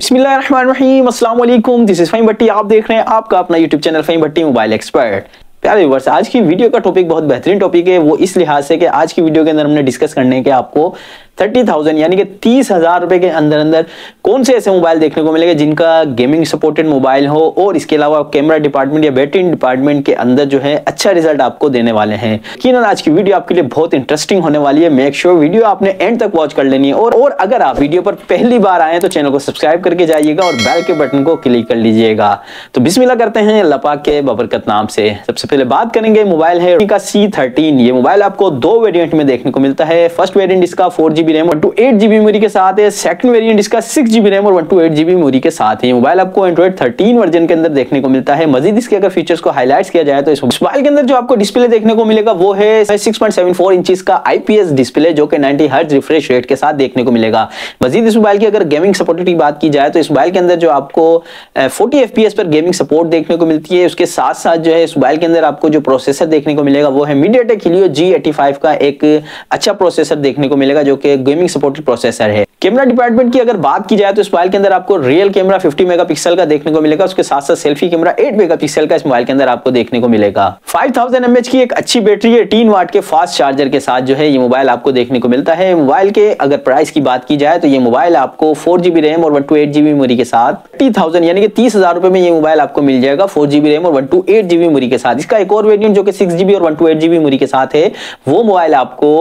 बिस्मिल्लाहिर्रहमानिर्रहीम, अस्सलाम वालेकुम। दिस इज फ़हीम भट्टी। आप देख रहे हैं आपका अपना यूट्यूब चैनल फ़हीम भट्टी मोबाइल एक्सपर्ट। प्यारे व्यूअर्स, आज की वीडियो का टॉपिक बहुत बेहतरीन टॉपिक है। वो इस लिहाज से कि आज की वीडियो के अंदर हमने डिस्कस करने के आपको 30,000 यानी कि 30,000 रुपए के अंदर अंदर कौन से ऐसे मोबाइल देखने को मिलेगा जिनका गेमिंग सपोर्टेड मोबाइल हो और इसके अलावा कैमरा डिपार्टमेंट या बैटरी डिपार्टमेंट के अंदर जो है अच्छा रिजल्ट आपको देने वाले हैं। यकीनन आज की वीडियो आपके लिए बहुत इंटरेस्टिंग होने वाली है। मेक श्योर वीडियो आपने एंड तक वॉच कर लेनी है और अगर आप वीडियो पर पहली बार आए तो चैनल को सब्सक्राइब करके जाइएगा और बेल के बटन को क्लिक कर लीजिएगा। तो बिस्मिल्लाह करते हैं अल्लाह पाक के बबरकत नाम से। सबसे पहले बात करेंगे मोबाइल है का C13। ये मोबाइल आपको दो वेरिएंट में देखने को मिलता है। फर्स्ट वेरिएंट इसका 4GB रैम 128GB मेमोरी के साथ है। सेकंड वेरिएंट इसका 6GB रैम और 128GB मेमोरी के साथ है। ये मोबाइल आपको एंड्रॉइड 13 वर्जन के अंदर देखने को मिलता है। मजीद इसके अगर फीचर्स को हाईलाइट्स किया जाए तो इस मोबाइल के अंदर जो आपको डिस्प्ले देखने को मिलेगा वो है 6.74 इंचेस का IPS डिस्प्ले जो कि 90 हर्ट्ज रिफ्रेश रेट के साथ देखने को मिलेगा। मजीद इस मोबाइल की अगर गेमिंग सपोर्ट की बात की जाए तो इस मोबाइल के अंदर जो आपको 40 FPS पर गेमिंग सपोर्ट देखने को मिलती है। उसके साथ साथ जो है इस मोबाइल के अंदर आपको जो प्रोसेसर देखने को मिलेगा वो है MediaTek Helio G85 का एक अच्छा प्रोसेसर देखने को मिलेगा जो कि गेमिंग सपोर्टेड प्रोसेसर है। कैमरा डिपार्टमेंट की अगर बात की जाए तो इस मोबाइल के अंदर आपको रियल कैमरा 50 मेगापिक्सल का देखने को मिलेगा। उसके साथ साथ सेल्फी कैमरा 8 मेगापिक्सल का इस मोबाइल के अंदर आपको देखने को मिलेगा। 5000 mAh की एक अच्छी बैटरी है 3 वाट के फास्ट चार्जर के साथ जो है ये मोबाइल आपको देखने को मिलता है। मोबाइल के अगर प्राइस की बात की जाए तो ये मोबाइल आपको 4GB रैम और 128GB मेमोरी के साथ 30,000 यानी कि 30,000 रुपए में ये मोबाइल आपको मिल जाएगा 4GB रैम और 128GB मेमोरी के साथ। इसका एक और वेरिएंट जो कि 6GB और 128GB मेमोरी के साथ है वो मोबाइल आपको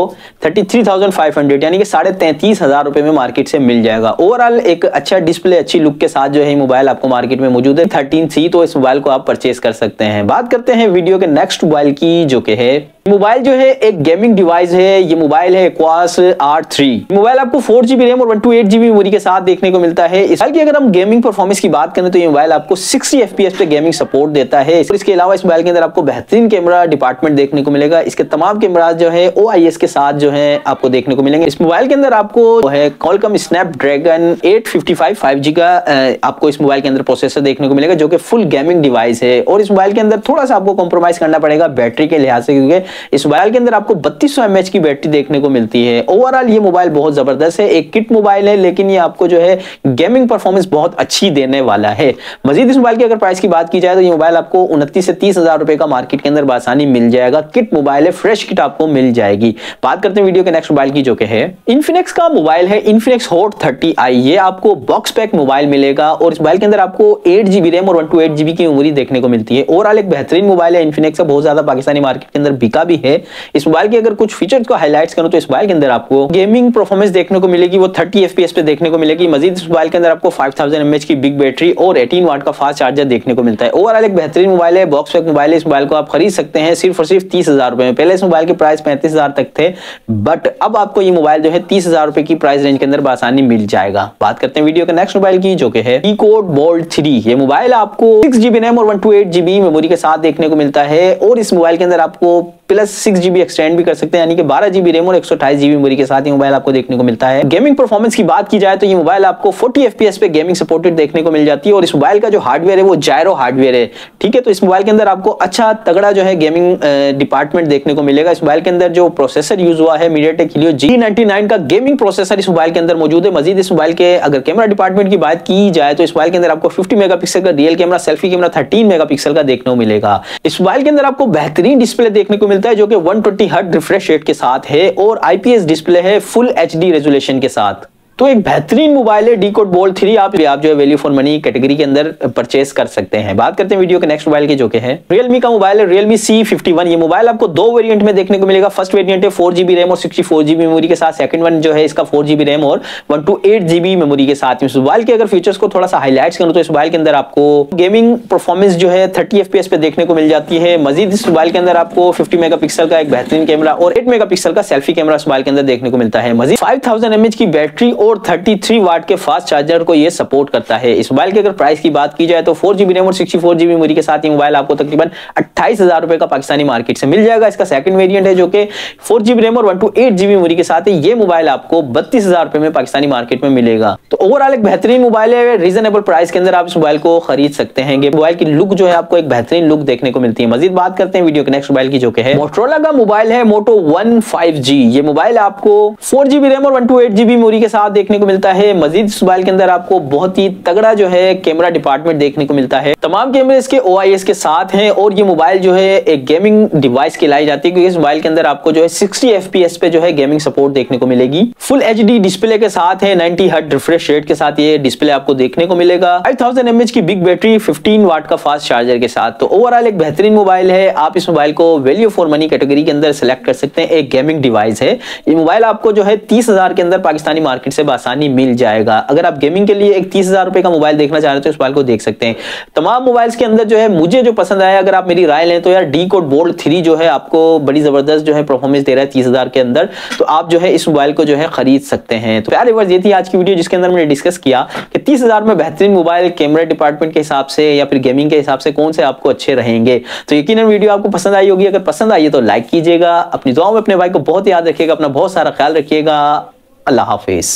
33,500 यानी कि 33,500 रुपए में मार्केट से मिल जाएगा। ओवरऑल एक अच्छा डिस्प्ले अच्छी लुक के साथ जो है मोबाइल आपको मार्केट में मौजूद है 13C, तो इस मोबाइल को आप परचेज कर सकते हैं। बात करते हैं वीडियो के नेक्स्ट मोबाइल की जो कि है मोबाइल जो है एक गेमिंग डिवाइस है। ये मोबाइल है Quas R3। मोबाइल आपको 4GB रैम और 128GB मेमोरी के साथ देखने को मिलता है। इस मोबाइल की अगर हम गेमिंग परफॉर्मेंस की बात करें तो ये मोबाइल आपको 60 FPS पे गेमिंग सपोर्ट देता है। इसके अलावा इस मोबाइल के अंदर आपको बेहतरीन कैमरा डिपार्टमेंट देखने को मिलेगा। इसके तमाम कैमराज जो है OIS के साथ जो है आपको देखने को मिलेंगे। इस मोबाइल के अंदर आपको है Qualcomm Snapdragon 855 5G का आपको इस मोबाइल के अंदर प्रोसेसर देखने को मिलेगा जो कि फुल गेमिंग डिवाइस है। और इस मोबाइल के अंदर थोड़ा सा आपको कॉम्प्रोमाइज करना पड़ेगा बैटरी के लिहाज से क्योंकि इस मोबाइल के अंदर आपको 3200 mAh की बैटरी देखने को मिलती है। ओवरऑल ये मोबाइल बहुत जबरदस्त है। एक किट मोबाइल है लेकिन ये आपको जो है गेमिंग परफॉर्मेंस बहुत अच्छी देने वाला है। मजीद इस मोबाइल की अगर प्राइस की बात की जाए तो ये मोबाइल आपको 29 से 30,000 रुपए का मार्केट के अंदर आसानी मिल जाएगा। किट मोबाइल है, फ्रेश किट आपको मिल जाएगी। बात करते हैं वीडियो के नेक्स्ट मोबाइल की जो कि है Infinix का मोबाइल है Infinix Hot 30i। ये आपको बॉक्स पैक मोबाइल मिलेगा और इस मोबाइल के अंदर आपको 8GB रैम और 128GB की मेमोरी देखने को मिलती है। ओवरऑल एक बेहतरीन मोबाइल है Infinix का, बहुत ज्यादा पाकिस्तानी मार्केट के अंदर बिका भी है। इस मोबाइल के अगर कुछ फीचर्स को हाईलाइट्स करूं तो इस मोबाइल के अंदर आपको गेमिंग परफॉर्मेंस देखने को मिलेगी वो 30 FPS पे देखने को मिलेगी। मजीद इस मोबाइल के अंदर आपको 5000 mAh की बिग बैटरी और 18 वाट का फास्ट चार्जर देखने को मिलता है। ओवरऑल एक बेहतरीन मोबाइल है, बॉक्स पैक मोबाइल है। इस मोबाइल को आप खरीद सकते हैं सिर्फ और सिर्फ 30,000 रुपए में। पहले इस मोबाइल के प्राइस 35,000 तक थे बट अब आपको ये मोबाइल जो है 30,000 रुपए की प्राइस रेंज के अंदर आसानी मिल जाएगा। बात करते हैं वीडियो के नेक्स्ट मोबाइल की जो कि है Picote Bold 3। ये मोबाइल आपको 6GB रैम और 128GB मेमोरी के साथ देखने को मिलता है और इस मोबाइल के अंदर आपको प्लस 6GB एक्सटेंड भी कर सकते हैं यानी कि 12GB रैम और 128GB मेमोरी के साथ ये मोबाइल आपको देखने को मिलता है। गेमिंग परफॉर्मेंस की बात की जाए तो ये मोबाइल आपको 40 FPS पे गेमिंग सपोर्टेड देखने को मिल जाती है और इस मोबाइल का जो हार्डवेयर है वो जायरो हार्डवेयर है। ठीक है, तो इस मोबाइल के अंदर आपको अच्छा तगड़ा जो है गेमिंग डिपार्टमेंट देखने को मिलेगा। इस मोबाइल के अंदर जो प्रोसेसर यूज हुआ है MediaTek Helio G99 का गेमिंग प्रोसेसर इस मोबाइल के अंदर मौजूद है। मजीद इस मोबाइल के अगर कैमरा डिपार्टमेंट की बात की जाए तो इस मोबाइल के अंदर आपको 50 मेगापिक्सल का real camera, selfie camera 13 megapixel का देखने को मिलेगा। इस मोबाइल के अंदर आपको बेहतरीन डिस्प्ले देखने को मिलता है जो कि 120 हर्ट्ज रिफ्रेश रेट के साथ है और IPS डिस्प्ले है फुल HD रेजोल्यूशन के साथ। तो एक बेहतरीन मोबाइल है Picote Bold 3। आप जो है वैल्यू फॉर मनी कैटेगरी के अंदर परचेस कर सकते हैं। बात करते हैं वीडियो के नेक्स्ट मोबाइल की जो कि है Realme का मोबाइल है Realme C51। ये मोबाइल आपको दो वेरिएंट में देखने को मिलेगा। फर्स्ट वेरिएंट है 4GB रैम और 64GB मेमोरी के साथ। सेकंड वन जो है इसका 4GB रैम और 128GB मेमोरी के साथ। इस मोबाइल के अगर फीचर्स को थोड़ा सा हाईलाइट्स करूं तो इस मोबाइल के अंदर आपको गेमिंग परफॉर्मेंस जो है 30 FPS पे देखने को मिल जाती है। मजीद इस मोबाइल के अंदर आपको 50 मेगापिक्सल का एक बेहतरीन कैमरा और 8 मेगापिक्सल का सेल्फी कैमरा इस मोबाइल के अंदर देखने को मिलता है। मजीद 5000 mAh की बैटरी और 33 वाट के फास्ट चार्जर को ये सपोर्ट करता है। इस मोबाइल की अगर प्राइस की बात की जाए तो 4GB रैम और 64GB मेमोरी के साथ ये मोबाइल आपको तकरीबन 28,000 रुपए का पाकिस्तानी मार्केट से मिल जाएगा। इसका सेकंड वेरिएंट है जो कि 4GB रैम और 128GB मेमोरी के साथ है। ये मोबाइल आपको 32,000 रुपए में पाकिस्तानी मार्केट में मिलेगा। तो ओवरऑल एक बेहतरीन मोबाइल है, रीजनेबल प्राइस के अंदर आप इस मोबाइल को खरीद सकते हैं। मोबाइल की लुक जो है आपको एक बेहतरीन लुक देखने को मिलती है। मजीद बात करते हैं वीडियो के नेक्स्ट मोबाइल की जो कि है मोटोरोला का मोबाइल है Moto One 5G। ये मोबाइल आपको 4GB रैम और 128GB मेमोरी के साथ देखने को मिलता है। मजीद इस मोबाइल के अंदर आपको बहुत ही तगड़ा जो है कैमरा डिपार्टमेंट देखने को मिलता है। तमाम कैमरे इसके OIS के साथ हैं और ये मोबाइल जो है एक गेमिंग डिवाइस कहलाई जाती है, क्योंकि इस मोबाइल के अंदर आपको जो है 60 FPS पे जो है गेमिंग सपोर्ट देखने को मिलेगी। फुल HD डिस्प्ले के साथ है, 90 हर्ट्ज रिफ्रेश रेट के साथ ये डिस्प्ले आपको देखने को मिलेगा। 5000 mAh की बिग बैटरी, 15 वाट का फास्ट चार्जर के साथ। तो ओवरऑल एक बेहतरीन मोबाइल है। आप इस मोबाइल को वैल्यू फॉर मनी कैटेगरी के अंदर सेलेक्ट कर सकते हैं। एक गेमिंग डिवाइस है ये मोबाइल, आपको जो है 30,000 के अंदर पाकिस्तानी मार्केट से आसानी मिल जाएगा। अगर आप गेमिंग के लिए एक 30,000 रुपए का मोबाइल देखना चाह रहे हो तो इस मोबाइल को देख सकते हैं। तमाम मोबाइल्स के अंदर जो है मुझे जो पसंद आया, अगर आप मेरी राय लें तो यार D-Code Bold 3 जो है आपको बड़ी जबरदस्त जो है परफॉर्मेंस दे रहा है 30,000 के अंदर, तो आप जो है इस मोबाइल को जो है खरीद सकते हैं। तो प्यारे व्यूअर्स, ये थी आज की वीडियो जिसके अंदर मैंने डिस्कस किया कि 30,000 में बेहतरीन मोबाइल कैमरा डिपार्टमेंट के हिसाब से या फिर गेमिंग के हिसाब से कौन से आपको अच्छे रहेंगे। तो यकीनन वीडियो आपको पसंद आई होगी। अगर पसंद आई है तो लाइक कीजिएगा। अपनी दुआओं में अपने भाई को बहुत याद रखिएगा। अपना बहुत सारा ख्याल रखिएगा। अल्लाह हाफिज।